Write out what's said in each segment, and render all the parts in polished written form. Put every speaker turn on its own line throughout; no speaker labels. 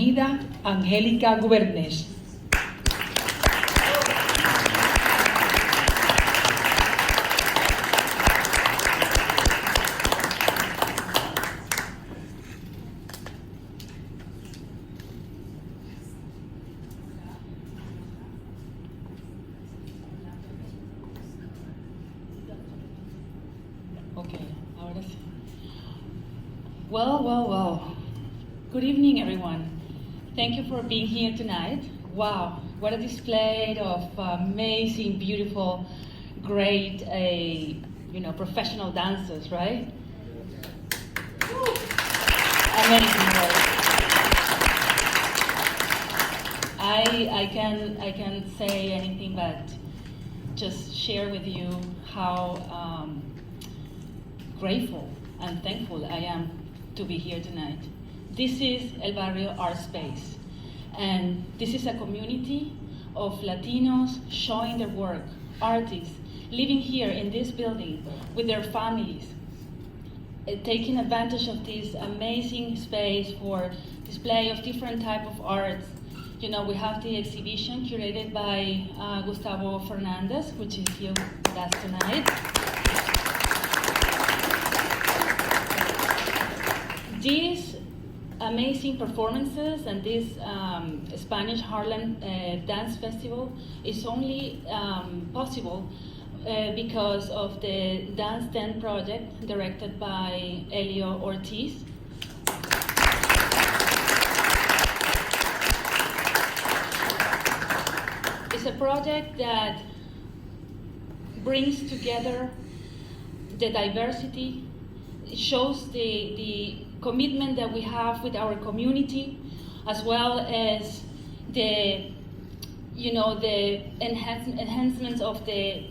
Avenida Angélica Gubernes. Okay, ahora sí. Well. Good evening, everyone. Thank you for being here tonight. Wow, what a display of amazing, beautiful, great, professional dancers, right? Amazing work. I can't say anything but just share with you how grateful and thankful I am to be here tonight. This is El Barrio Art Space, and this is a community of Latinos showing their work, artists living here in this building with their families, taking advantage of this amazing space for display of different type of arts. You know, we have the exhibition curated by Gustavo Fernandez, which is here with us tonight. These amazing performances and this Spanish Harlem Dance Festival is only possible because of the Dance 10 project directed by Elio Ortiz. It's a project that brings together the diversity. It shows the commitment that we have with our community, as well as the enhancements of the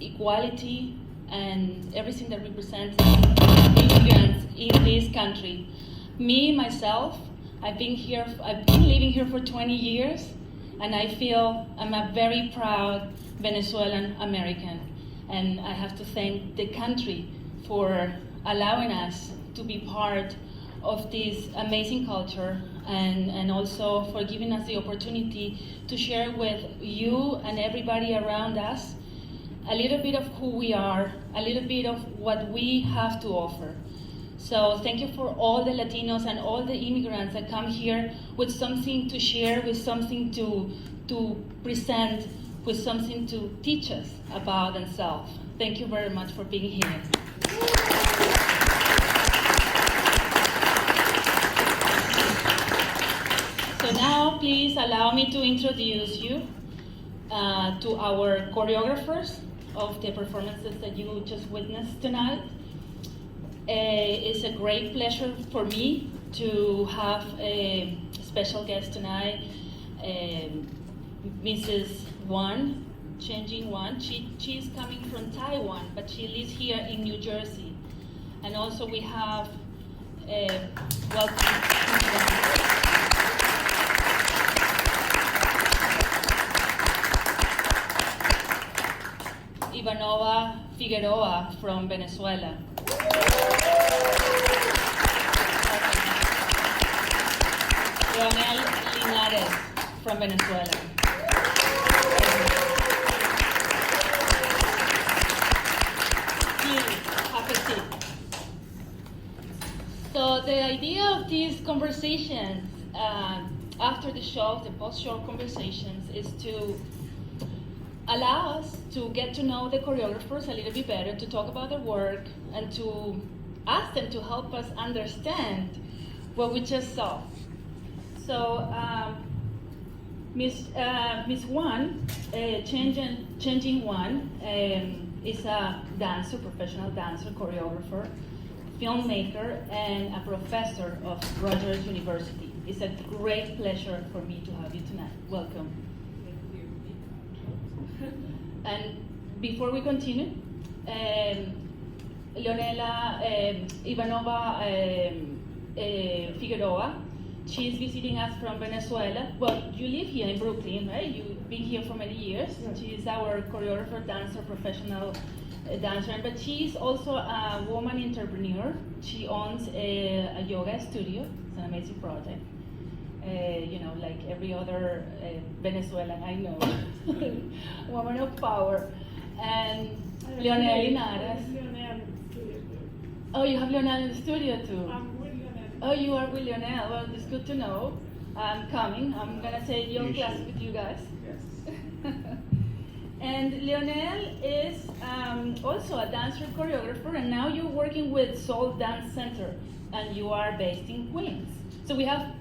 equality and everything that represents immigrants in this country. Me, myself, I've been living here for 20 years, and I feel I'm a very proud Venezuelan American. And I have to thank the country for allowing us to be part of this amazing culture, and also for giving us the opportunity to share with you and everybody around us a little bit of who we are, a little bit of what we have to offer. So thank you for all the Latinos and all the immigrants that come here with something to share, with something to present, with something to teach us about themselves. Thank you very much for being here. So now, please allow me to introduce you to our choreographers of the performances that you just witnessed tonight. It's a great pleasure for me to have a special guest tonight, Mrs. Wan, Changing Wan. She's coming from Taiwan, but she lives here in New Jersey. And also we have, Ivanova Figueroa from Venezuela. Leonel Linares from Venezuela. Please, have a seat. So the idea of these conversations after the show, the post-show conversations, is to allow us to get to know the choreographers a little bit better, to talk about their work, and to ask them to help us understand what we just saw. So, Miss Wan, Changing Wan, is a dancer, professional dancer, choreographer, filmmaker, and a professor of Rogers University. It's a great pleasure for me to have you tonight. Welcome. And before we continue, Leonela Ivanova Figueroa, she's visiting us from Venezuela. Well, you live here in Brooklyn, right? You've been here for many years. Yes. She's our choreographer, dancer, professional dancer, but she's also a woman entrepreneur. She owns a yoga studio. It's an amazing project. like every other Venezuelan I know, woman of power. And Leonel Linares. Oh, you have Leonel in the studio too.
I'm with Lionel.
Oh, you are with Leonel. Well, it's good to know. I'm coming. I'm gonna take your class with you guys.
Yes.
And Leonel is also a dancer choreographer, and now you're working with Soul Dance Center, and you are based in Queens. So we have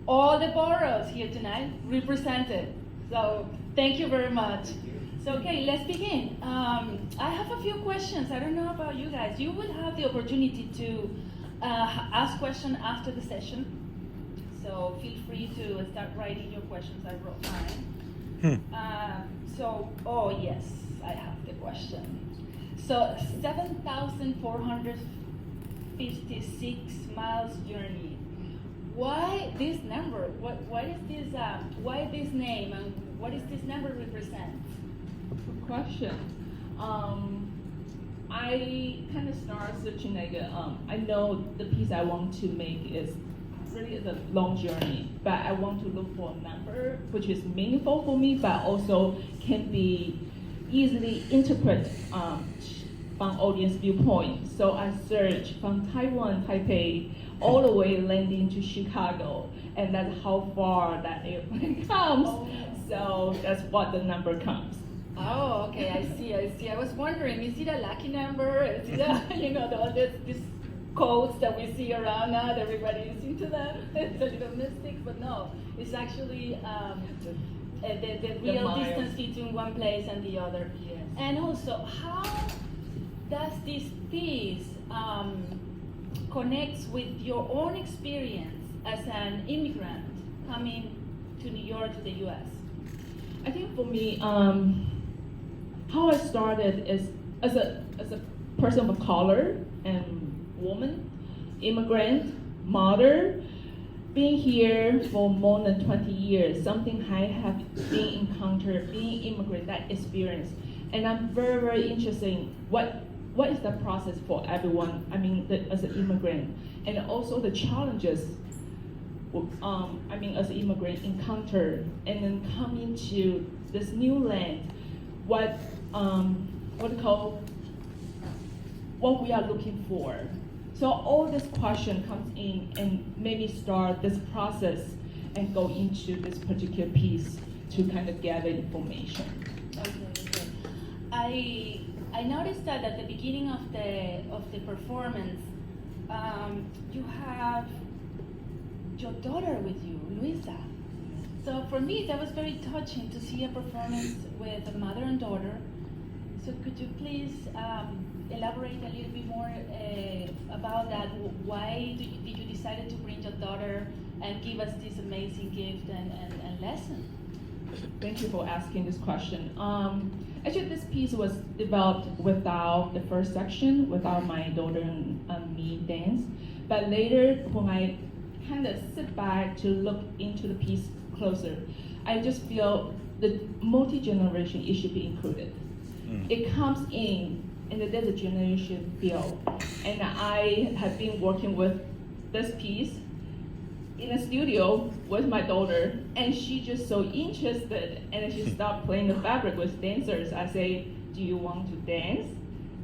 all the boroughs here tonight represented. So thank you very much. So okay, let's begin. I have a few questions. I don't know about you guys. You will have the opportunity to ask questions after the session. So feel free to start writing your questions. I wrote mine. Oh yes, I have the question. So 7,456 miles journey. Why this number? Why is this? Why this name? And what does this number represent?
Good question. I kind of started searching like I know the piece I want to make is really a long journey, but I want to look for a number which is meaningful for me, but also can be easily interpreted from audience viewpoint. So I searched from Taiwan, Taipei, all the way landing to Chicago, and that's how far that airplane comes.
Oh.
So that's what the number comes.
Oh, okay, I see. I was wondering, is it a lucky number? Is it a, all these codes that we see around now, that everybody is into them? It's a little mystic, but no, it's actually the real
miles.
distance between one place and the other.
Yes.
And also, how does this piece connects with your own experience as an immigrant coming to New York, to the U.S.?
I think for me, how I started is as a person of color and woman, immigrant, mother, being here for more than 20 years, something I have been encountered, being immigrant, that experience. And I'm very, very interested in what is the process for everyone, as an immigrant, and also the challenges as an immigrant encounter, and then coming to this new land, what we are looking for. So all this question comes in and made me start this process and go into this particular piece to kind of gather information.
Okay. I noticed that at the beginning of the performance, you have your daughter with you, Luisa. So for me, that was very touching to see a performance with a mother and daughter. So could you please elaborate a little bit more about that? Why did you decide to bring your daughter and give us this amazing gift and lesson?
Thank you for asking this question. Actually, this piece was developed without the first section, without my daughter and me dance. But later, when I kind of sit back to look into the piece closer, I just feel the multi-generation, it should be included. It comes in, and there's a generation feel. And I have been working with this piece in a studio with my daughter, and she's just so interested, and she started playing the fabric with dancers. I say, do you want to dance?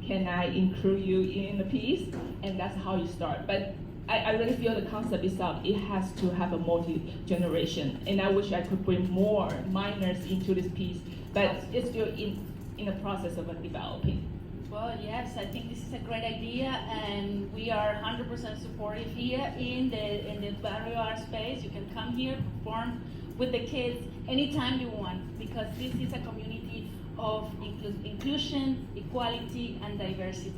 Can I include you in the piece? And that's how you start. But I really feel the concept itself, it has to have a multi-generation, and I wish I could bring more minors into this piece, but it's still in the process of developing.
Well, yes, I think this is a great idea, and we are 100% supportive here in the Barrio Art Space. You can come here, perform with the kids anytime you want, because this is a community of inclusion, equality, and diversity.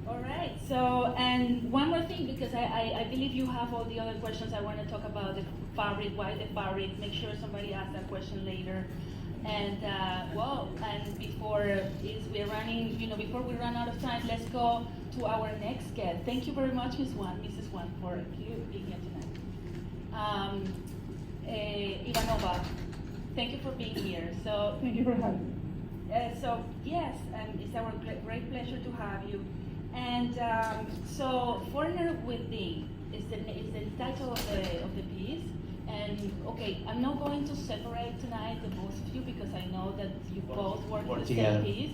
All right, so, and one more thing, because I believe you have all the other questions. I want to talk about the fabric, why the fabric, make sure somebody asks that question later. And and before we run out of time, let's go to our next guest. Thank you very much, Mrs. Wan, for being here tonight. Ivanova, thank you for being here. So
Thank you for having me.
So yes, it's our great pleasure to have you. And so, Foreigner Within is the title of the piece. And okay, I'm not going to separate tonight the both of you because I know that you both work in the same piece.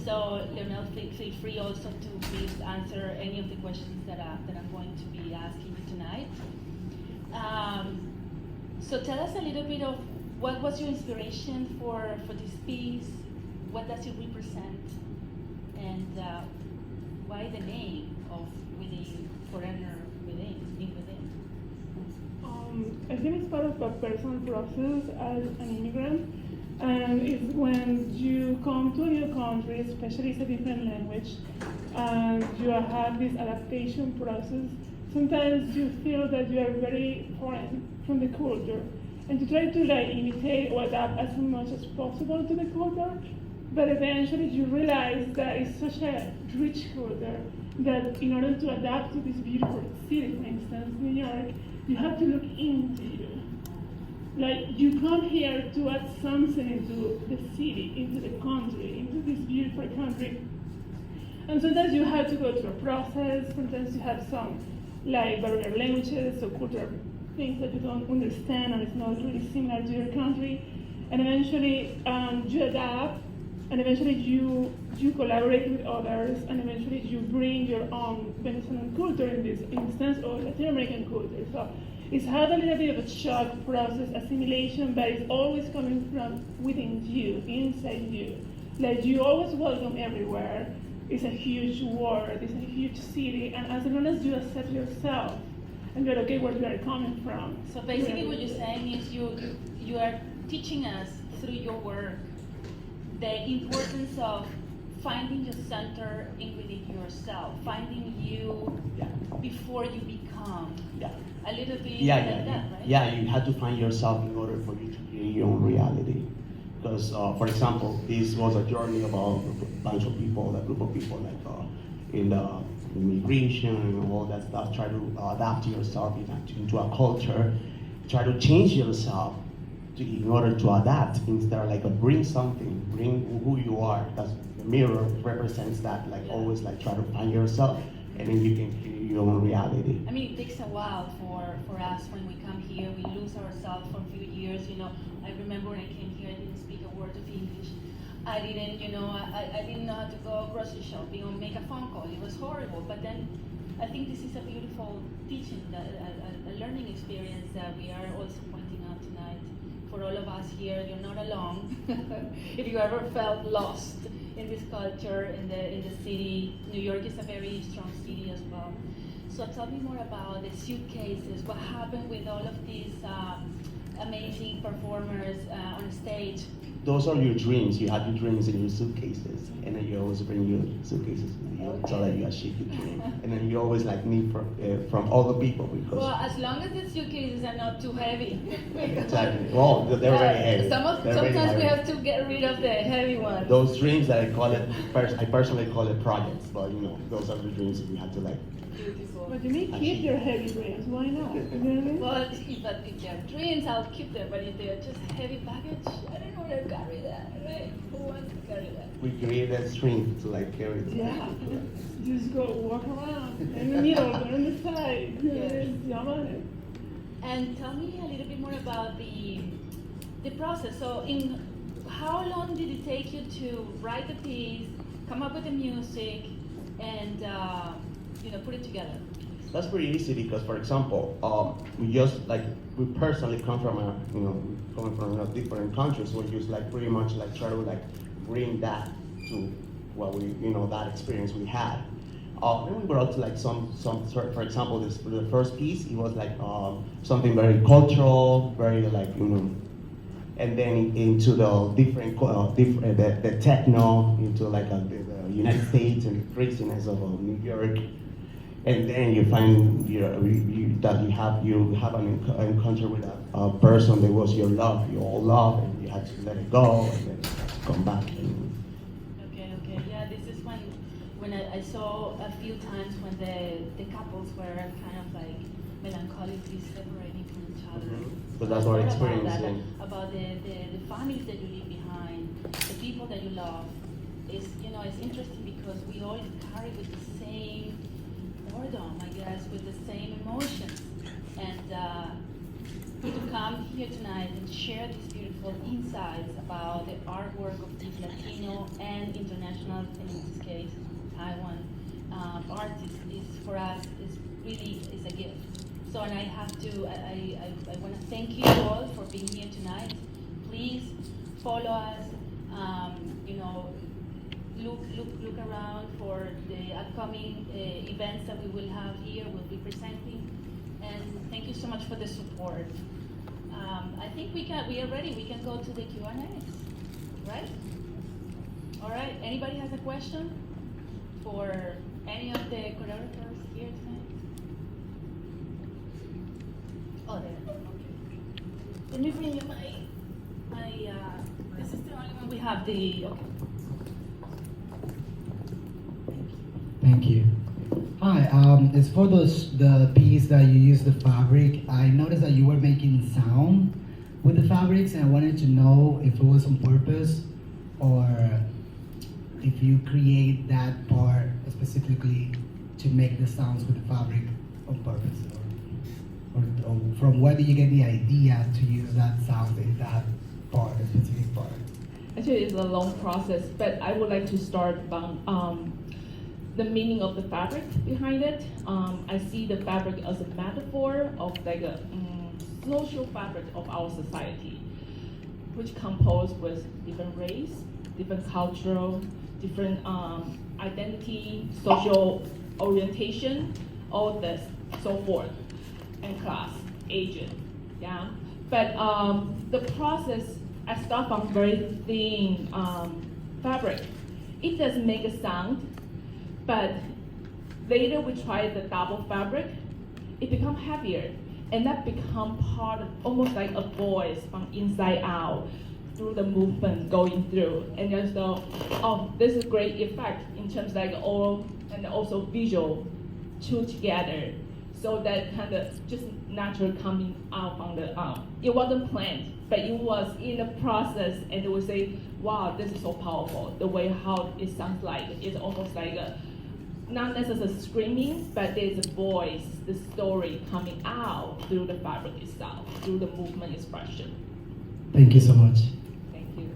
So Leonel, feel free also to please answer any of the questions that I'm going to be asking you tonight. So tell us a little bit of what was your inspiration for this piece, what does it represent, and why the name of Within, Foreigner Within, in Within?
I think it's part of a personal process as an immigrant, and it's when you come to a new country, especially it's a different language, and you have this adaptation process. Sometimes you feel that you are very foreign from the culture, and you try to like imitate or adapt as much as possible to the culture, but eventually you realize that it's such a rich culture that in order to adapt to this beautiful city, for instance, New York, you have to look into you. Like you come here to add something into the city, into the country, into this beautiful country. And sometimes you have to go through a process, sometimes you have some like barrier languages or cultural things that you don't understand and it's not really similar to your country. And eventually you adapt, and eventually you collaborate with others, and eventually you bring your own Venezuelan culture in this instance, or Latin American culture. So it's had a little bit of a shock process, assimilation, but it's always coming from within you, inside you. Like you always welcome everywhere. It's a huge world, it's a huge city, and as long as you accept yourself and you're okay where you are coming from.
So basically what you're saying is you are teaching us through your work the importance of finding your center in within yourself, finding you before you become. A little bit like that, right?
Yeah, you have to find yourself in order for you to create your own reality. Because, for example, this was a journey about a bunch of people, a group of people, like in the immigration and all that stuff. Try to adapt yourself into a culture. Try to change yourself in order to adapt instead of like bring something, bring who you are. That's the mirror represents that. Like always, like try to find yourself, and then you can create your own reality.
I mean, it takes a while for us when we come here. We lose ourselves for a few years. You know, I remember when I came here, I didn't speak a word of English. I didn't, I didn't know how to go grocery shopping or make a phone call. It was horrible. But then, I think this is a beautiful teaching, a learning experience that we are also pointing out tonight. For all of us here, you're not alone. If you ever felt lost in this culture, in the city, New York is a very strong city as well. So tell me more about the suitcases. What happened with all of these amazing performers on stage?
Those are your dreams. You have your dreams in your suitcases, and then you always bring your suitcases with you so that you achieve your dream. And then you always like need from other people because.
Well, as long as the suitcases are not too heavy.
Exactly. Well, they're very heavy.
Sometimes we have to get rid of the heavy ones.
Those dreams that I call it, I personally call it projects, but those are the dreams that we have to like.
Beautiful.
But you may keep your heavy dreams, why not? You know what I mean?
Well, if they're dreams, I'll keep them. But if they're just heavy baggage, I don't know where to carry that, right? Who wants to carry that?
We create that strength to like carry it.
Yeah, just go walk around in the middle, or on the side.
Yes.
Jump on it.
And tell me a little bit more about the process. So, how long did it take you to write the piece, come up with the music, and put it together?
That's pretty easy because, for example, we personally come from coming from different countries. We just like pretty much like try to like bring that to what we that experience we had. Then we brought to like some for example, the first piece, it was like something very cultural, very like and then into the different the techno, into like the United States and the craziness of New York. And then you find that you have an encounter with a person that was your all love, and you had to let it go and then come back.
Okay, yeah. This is when I saw a few times when the couples were kind of like melancholically separating from each other.
Mm-hmm. So that's our experience.
About the families that you leave behind, the people that you love. It's interesting because we all carry with the same boredom, I guess, with the same emotions. And to come here tonight and share these beautiful insights about the artwork of these Latino and international, and in this case, Taiwan artists is for us is really is a gift. So, and I have to, I want to thank you all for being here tonight. Please follow us. You know, look around for the upcoming events that we will have here. We'll be presenting, and thank you so much for the support. I think we are ready. We can go to the Q&As, right? All right. Anybody has a question for any of the choreographers here tonight? Oh, there. Okay. Let me bring you my. This is the only one we have. The okay.
Thank you. Hi, it's for the piece that you use the fabric. I noticed that you were making sound with the fabrics, and I wanted to know if it was on purpose or if you create that part specifically to make the sounds with the fabric on purpose, or from where did you get the idea to use that sound in that part, a specific part?
Actually, it's a long process, but I would like to start from the meaning of the fabric behind it. I see the fabric as a metaphor of like a social fabric of our society, which composed with different race, different cultural, different identity, social orientation, all this, so forth, and class, age, yeah. But the process, I start from very thin fabric. It does make a sound, but later we tried the double fabric. It become heavier, and that become part of almost like a voice from inside out through the movement going through. And just this is great effect in terms like oral and also visual two together. So that kind of just naturally coming out from the it wasn't planned, but it was in the process, and they would say, wow, this is so powerful. The way how it sounds like it's almost like a not necessarily screaming, but there's a voice, the story coming out through the fabric itself, through the movement expression.
Thank you so much.
Thank you.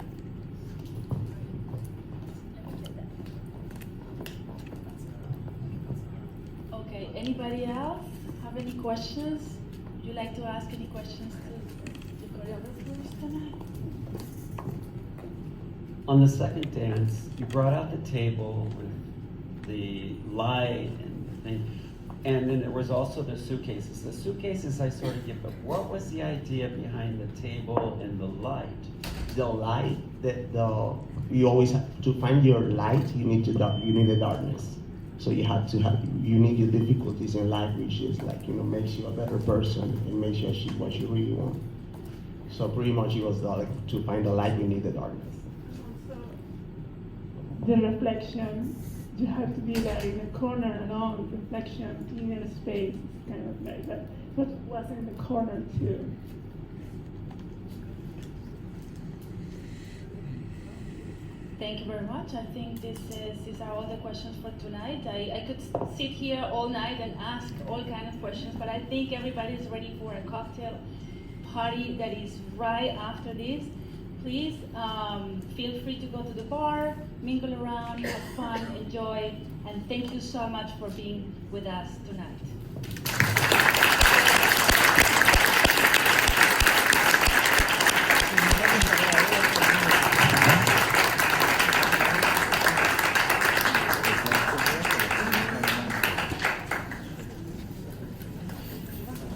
Okay. Anybody else have any questions? Would you like to ask any questions to the choreographers tonight?
On the second dance, you brought out the table with the light and the thing, and then there was also the suitcases. The suitcases I sort of get, but what was the idea behind the table and the light?
The light, you always have to find your light. You need the darkness. So you need your difficulties in life, which is like makes you a better person and makes you achieve what you really want. So pretty much it was to find the light, you need the darkness.
Also, the reflection, you have to be like in a corner and all reflection, being in a space, kind of like that. But was in the corner too.
Thank you very much. I think these are all the questions for tonight. I could sit here all night and ask all kinds of questions, but I think everybody is ready for a cocktail party that is right after this. Please feel free to go to the bar, mingle around, have fun, enjoy, and thank you so much for being with us tonight.